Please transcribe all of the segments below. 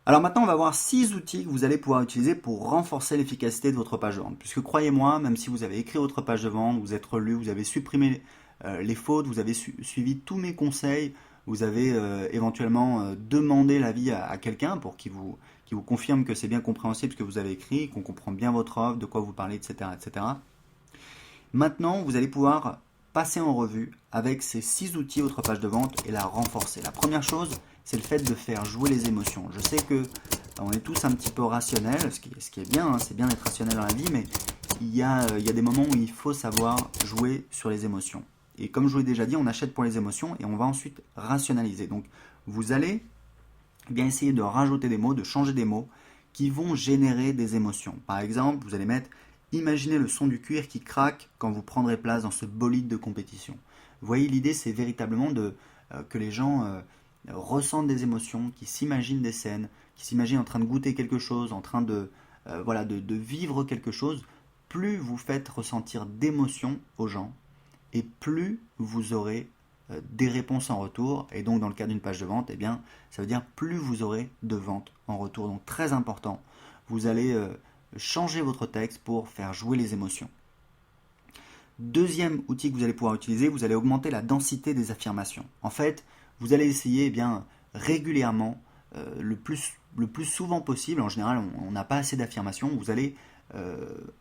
Alors maintenant, on va voir 6 outils que vous allez pouvoir utiliser pour renforcer l'efficacité de votre page de vente. Puisque croyez-moi, même si vous avez écrit votre page de vente, vous êtes relu, vous avez supprimé les fautes, vous avez suivi tous mes conseils, vous avez éventuellement demandé l'avis à quelqu'un pour qu'il vous confirme que c'est bien compréhensible ce que vous avez écrit, qu'on comprend bien votre offre, de quoi vous parlez, etc., etc. Maintenant, vous allez pouvoir passer en revue avec ces 6 outils votre page de vente et la renforcer. La première chose, c'est le fait de faire jouer les émotions. Je sais que on est tous un petit peu rationnels, ce qui est bien, hein, c'est bien d'être rationnel dans la vie, mais il y a des moments où il faut savoir jouer sur les émotions. Et comme je vous l'ai déjà dit, on achète pour les émotions et on va ensuite rationaliser. Donc vous allez bien essayer de rajouter des mots, de changer des mots qui vont générer des émotions. Par exemple, vous allez mettre imaginez le son du cuir qui craque quand vous prendrez place dans ce bolide de compétition. Vous voyez, l'idée c'est véritablement que les gens ressentent des émotions, qui s'imaginent des scènes, qui s'imaginent en train de goûter quelque chose, en train de vivre quelque chose. Plus vous faites ressentir d'émotions aux gens, et plus vous aurez des réponses en retour. Et donc dans le cas d'une page de vente, eh bien, ça veut dire plus vous aurez de ventes en retour. Donc très important, vous allez changer votre texte pour faire jouer les émotions. Deuxième outil que vous allez pouvoir utiliser, vous allez augmenter la densité des affirmations. En fait, vous allez essayer régulièrement, le plus souvent possible, en général on n'a pas assez d'affirmations, vous allez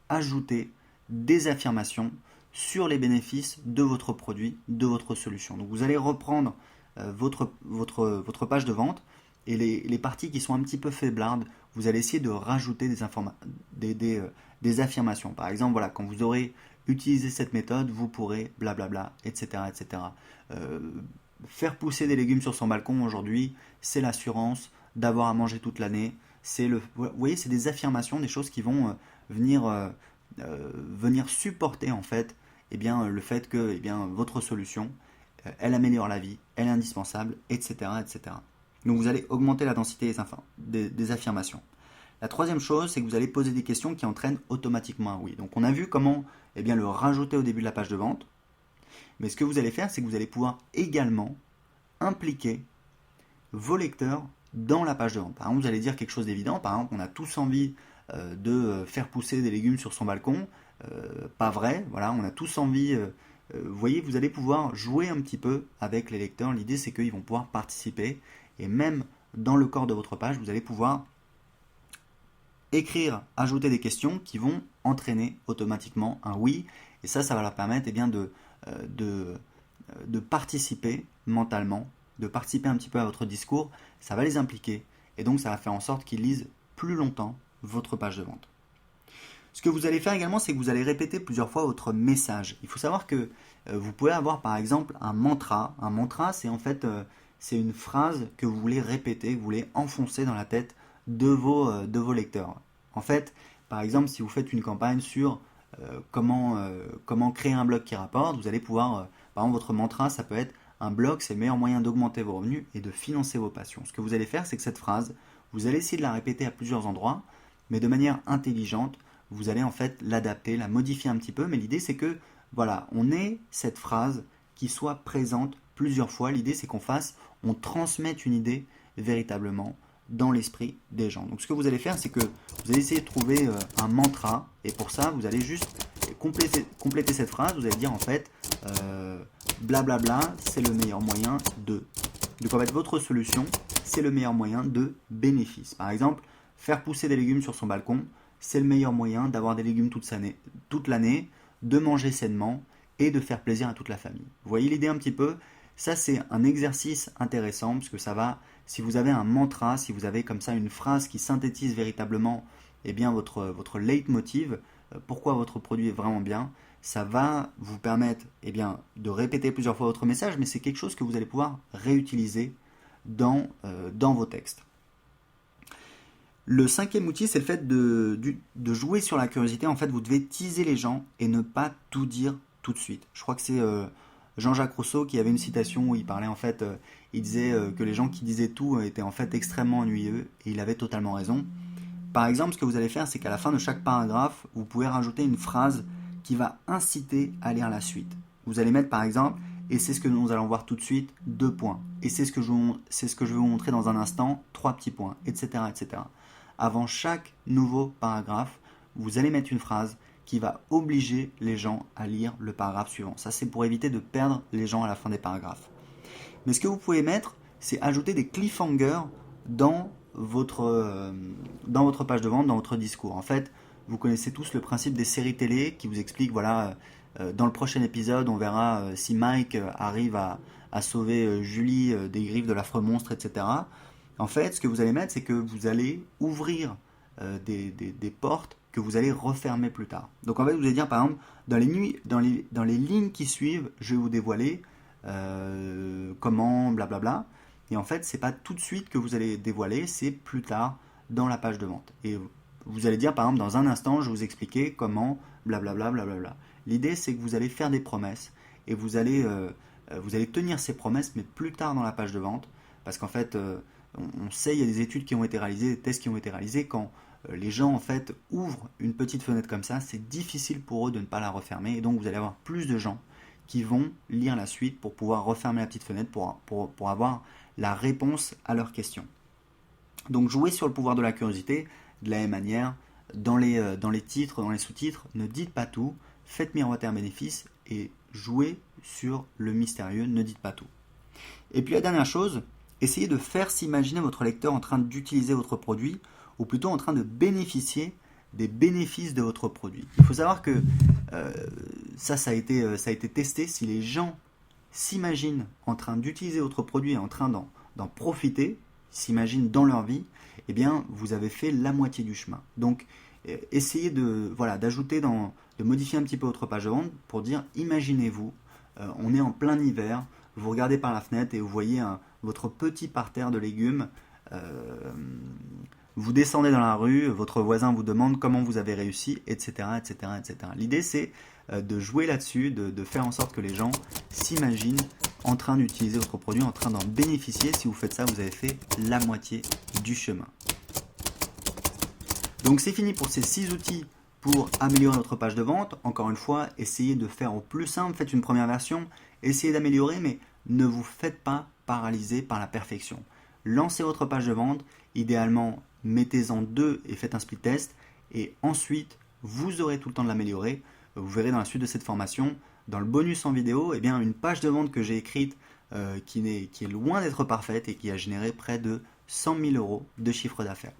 ajouter des affirmations sur les bénéfices de votre produit, de votre solution. Donc vous allez reprendre votre page de vente et les parties qui sont un petit peu faiblardes, vous allez essayer de rajouter des affirmations. Par exemple, voilà, quand vous aurez utilisé cette méthode, vous pourrez blablabla, etc. etc. Faire pousser des légumes sur son balcon aujourd'hui, c'est l'assurance d'avoir à manger toute l'année. Vous voyez, c'est des affirmations, des choses qui vont venir supporter en fait, le fait que votre solution, elle améliore la vie, elle est indispensable, etc., etc. Donc vous allez augmenter la densité des affirmations. La troisième chose, c'est que vous allez poser des questions qui entraînent automatiquement un oui. Donc on a vu comment le rajouter au début de la page de vente. Mais ce que vous allez faire, c'est que vous allez pouvoir également impliquer vos lecteurs dans la page de vente. Par exemple, vous allez dire quelque chose d'évident. Par exemple, on a tous envie de faire pousser des légumes sur son balcon. Pas vrai, voilà, on a tous envie. Vous voyez, vous allez pouvoir jouer un petit peu avec les lecteurs. L'idée, c'est qu'ils vont pouvoir participer. Et même dans le corps de votre page, vous allez pouvoir écrire, ajouter des questions qui vont entraîner automatiquement un oui. Et ça va leur permettre de participer mentalement, de participer un petit peu à votre discours. Ça va les impliquer. Et donc, ça va faire en sorte qu'ils lisent plus longtemps votre page de vente. Ce que vous allez faire également, c'est que vous allez répéter plusieurs fois votre message. Il faut savoir que vous pouvez avoir par exemple un mantra. Un mantra, c'est en fait c'est une phrase que vous voulez répéter, que vous voulez enfoncer dans la tête de vos lecteurs. En fait, par exemple, si vous faites une campagne sur comment créer un blog qui rapporte, vous allez pouvoir, par exemple, votre mantra, ça peut être un blog, c'est le meilleur moyen d'augmenter vos revenus et de financer vos passions. Ce que vous allez faire, c'est que cette phrase, vous allez essayer de la répéter à plusieurs endroits, mais de manière intelligente. Vous allez en fait l'adapter, la modifier un petit peu, mais l'idée c'est que voilà, on ait cette phrase qui soit présente plusieurs fois. L'idée c'est on transmette une idée véritablement dans l'esprit des gens. Donc ce que vous allez faire, c'est que vous allez essayer de trouver un mantra, et pour ça vous allez juste compléter cette phrase. Vous allez dire en fait blablabla, c'est le meilleur moyen de. Donc en fait votre solution, c'est le meilleur moyen de bénéfice. Par exemple, faire pousser des légumes sur son balcon, c'est le meilleur moyen d'avoir des légumes toute l'année, de manger sainement et de faire plaisir à toute la famille. Vous voyez l'idée un petit peu? Ça, c'est un exercice intéressant parce que ça va, si vous avez un mantra, si vous avez comme ça une phrase qui synthétise véritablement votre leitmotiv, pourquoi votre produit est vraiment bien, ça va vous permettre de répéter plusieurs fois votre message, mais c'est quelque chose que vous allez pouvoir réutiliser dans vos textes. Le cinquième outil, c'est le fait de jouer sur la curiosité. En fait, vous devez teaser les gens et ne pas tout dire tout de suite. Je crois que c'est Jean-Jacques Rousseau qui avait une citation où il parlait en fait, il disait que les gens qui disaient tout étaient en fait extrêmement ennuyeux, et il avait totalement raison. Par exemple, ce que vous allez faire, c'est qu'à la fin de chaque paragraphe, vous pouvez rajouter une phrase qui va inciter à lire la suite. Vous allez mettre par exemple, Et c'est ce que nous allons voir tout de suite, 2 points. Et c'est ce que je vais vous montrer dans un instant, 3 petits points, etc., etc. Avant chaque nouveau paragraphe, vous allez mettre une phrase qui va obliger les gens à lire le paragraphe suivant. Ça, c'est pour éviter de perdre les gens à la fin des paragraphes. Mais ce que vous pouvez mettre, c'est ajouter des cliffhangers dans votre page de vente, dans votre discours. En fait, vous connaissez tous le principe des séries télé qui vous expliquent, voilà, dans le prochain épisode, on verra si Mike arrive à sauver Julie des griffes de l'affreux monstre, etc. En fait, ce que vous allez mettre, c'est que vous allez ouvrir des portes que vous allez refermer plus tard. Donc en fait, vous allez dire, par exemple, dans les lignes qui suivent, je vais vous dévoiler comment, blablabla. Et en fait, c'est pas tout de suite que vous allez dévoiler, c'est plus tard dans la page de vente. Et vous allez dire, par exemple, dans un instant, je vais vous expliquer comment, blablabla, blablabla. L'idée, c'est que vous allez faire des promesses et vous allez tenir ces promesses, mais plus tard dans la page de vente. Parce qu'en fait, on sait, il y a des études qui ont été réalisées, des tests qui ont été réalisés. Quand les gens, en fait, ouvrent une petite fenêtre comme ça, c'est difficile pour eux de ne pas la refermer. Et donc, vous allez avoir plus de gens qui vont lire la suite pour pouvoir refermer la petite fenêtre pour avoir la réponse à leurs questions. Donc, jouez sur le pouvoir de la curiosité de la même manière. Dans les titres, dans les sous-titres, ne dites pas tout. Faites miroiter un bénéfice et jouez sur le mystérieux, ne dites pas tout. Et puis la dernière chose, essayez de faire s'imaginer votre lecteur en train d'utiliser votre produit, ou plutôt en train de bénéficier des bénéfices de votre produit. Il faut savoir que ça a été testé. Si les gens s'imaginent en train d'utiliser votre produit et en train d'en profiter, s'imaginent dans leur vie, eh bien vous avez fait la moitié du chemin. Donc essayez d'ajouter, de modifier un petit peu votre page de vente pour dire, imaginez-vous, on est en plein hiver, vous regardez par la fenêtre et vous voyez votre petit parterre de légumes, vous descendez dans la rue, votre voisin vous demande comment vous avez réussi, etc. etc., etc. L'idée, c'est de jouer là-dessus, de faire en sorte que les gens s'imaginent en train d'utiliser votre produit, en train d'en bénéficier. Si vous faites ça, vous avez fait la moitié du chemin. Donc c'est fini pour ces 6 outils pour améliorer votre page de vente. Encore une fois, essayez de faire au plus simple, faites une première version, essayez d'améliorer, mais ne vous faites pas paralyser par la perfection. Lancez votre page de vente, idéalement mettez-en 2 et faites un speed test, et ensuite vous aurez tout le temps de l'améliorer. Vous verrez dans la suite de cette formation, dans le bonus en vidéo, une page de vente que j'ai écrite qui est loin d'être parfaite et qui a généré près de 100 000 € de chiffre d'affaires.